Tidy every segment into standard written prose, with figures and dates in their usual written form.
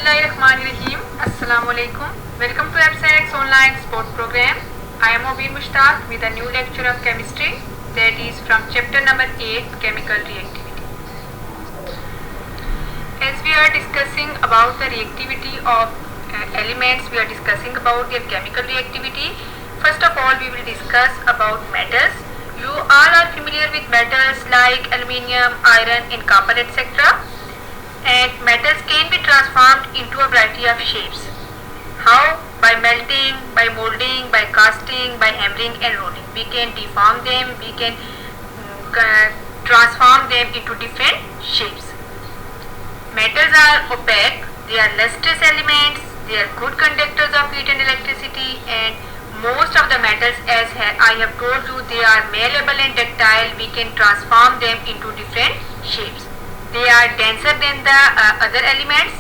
Bismillahirrahmanirrahim. Assalamualaikum. Welcome to ABSAC's online sport program. I am Obir Mushtaq with a new lecture of chemistry, that is from chapter number 8, chemical reactivity. As we are discussing about the reactivity of elements, we are discussing about their chemical reactivity. First of all, we will discuss about metals. You all are familiar with metals like aluminium, iron and copper, etc. And metals can be transformed into a variety of shapes. How? By melting, by molding, by casting, by hammering and rolling. We can deform them, we can transform them into different shapes. Metals are opaque, they are lustrous elements, they are good conductors of heat and electricity, and most of the metals, as I have told you, they are malleable and ductile. We can transform them into different shapes. They are denser than the other elements.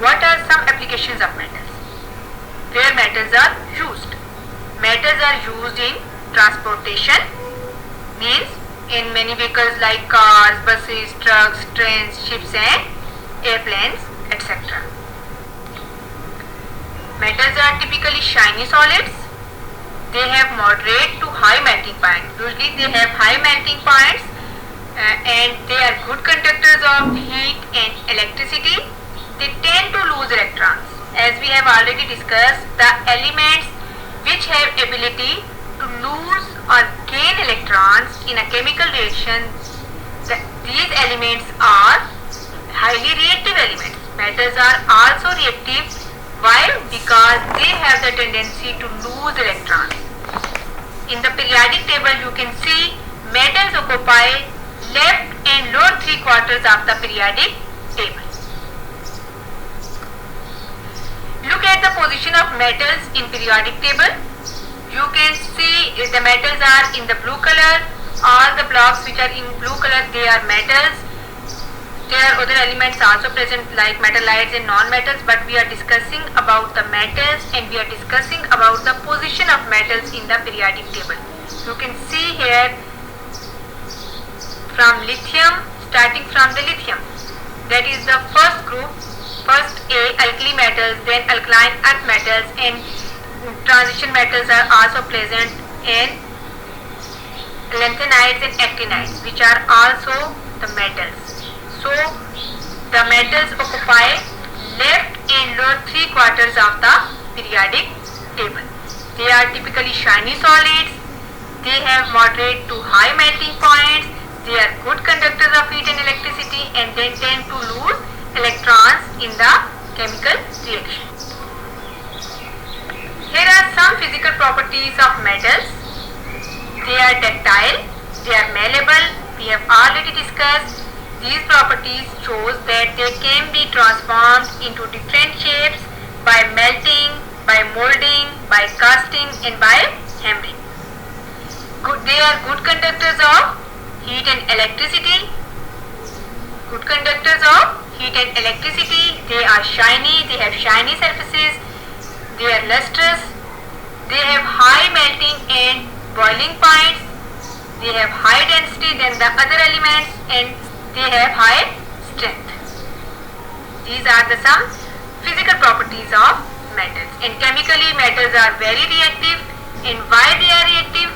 What are some applications of metals? Where metals are used? Metals are used in transportation, means in many vehicles like cars, buses, trucks, trains, ships and airplanes, etc. Metals are typically shiny solids. They have moderate to high melting point. Usually they have high melting points and they are good conductors of heat and electricity. They tend to lose electrons. As we have already discussed, the elements which have ability to lose or gain electrons in a chemical reaction, these elements are highly reactive elements. Metals are also reactive. Why? Because they have the tendency to lose electrons. In the periodic table you can see metals occupy left and lower 3/4 of the periodic table. Look at the position of metals in periodic table. You can see the metals are in the blue color. All the blocks which are in blue color, they are metals. There are other elements also present like metallites and non-metals, but we are discussing about the metals and we are discussing about the position of metals in the periodic table. You can see here from lithium, starting from the lithium, that is the first group, first A, alkali metals, then alkaline earth metals, and transition metals are also present in lanthanides and actinides, which are also the metals. So the metals occupy left and lower 3/4 of the periodic table. They are typically shiny solids. They have moderate to high melting points. They are good conductors of heat and electricity, and they tend to lose electrons in the chemical reaction. Here are some physical properties of metals. They are ductile. They are malleable. We have already discussed. These properties shows that they can be transformed into different shapes by melting, by molding, by casting and by hammering. They are good conductors of heat and electricity. Good conductors of heat and electricity. They are shiny, they have shiny surfaces, they are lustrous, they have high melting and boiling points, they have high density than the other elements, and they have high strength. These are the some physical properties of metals. And chemically metals are very reactive. And why they are reactive?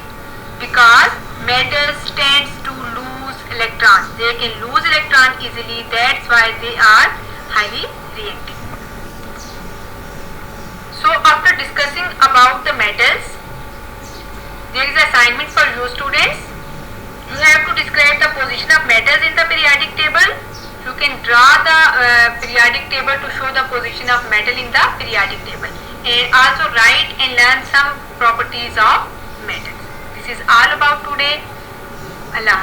Because metals tends to lose electrons. They can lose electron easily. That's why they are highly reactive. So after discussing about the metals, there is assignment for you students. You have to describe the position of metals in the periodic table. You can draw the periodic table to show the position of metal in the periodic table, and also write and learn some properties of metals. This is all about today. Allah.